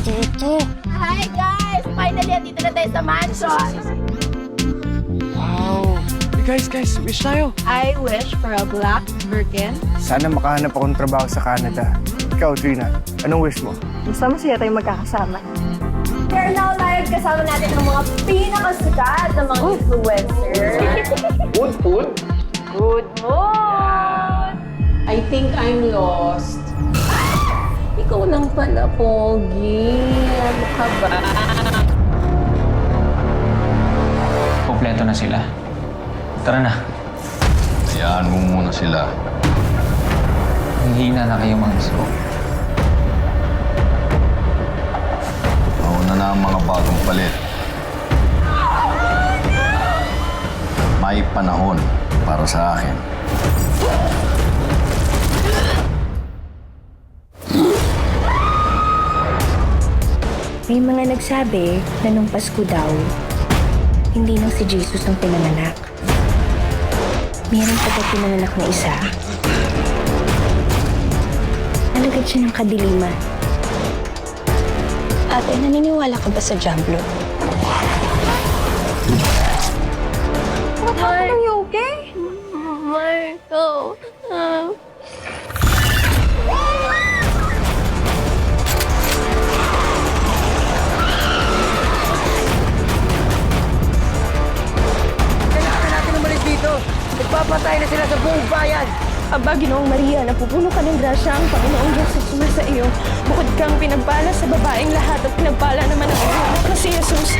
dito? Hi guys! Finally, andito na tayo sa mansion! Wow! Hey guys, wish tayo. I wish for a black Birkin. Sana makahanap akong trabaho sa Canada. Ikaw, Trina, anong wish mo? Basta masaya tayong magkakasama. We're now live kasama natin ang mga pinakasikat na mga influencers. Good food? Good mood! I think I'm lost. Ikaw lang pala, Pogi. Ano ka ba? Kompleto na sila. Tara na. Hayaan mo muna sila. Hihina na kayo mga isko. Mauna na ang mga bagong palit. May panahon para sa akin. May mga nagsabi na nung Pasko daw, hindi lang si Jesus ang pinanganak. Mayroon pa daw pinanganak na isa. Alagad siya ng kadiliman. Ate, naniniwala ka ba sa Diablo? What happened? Are you okay? Marco. Kailangan natin umalis dito. Nagpapatay na sila sa buong bayan. Aba, Ginoong Maria, napupuno ka ng grasya ang Panginoong Diyos at sumasa iyo. Bukod kang pinagpala sa babaeng lahat at pinagpala naman ang anak na si Jesus.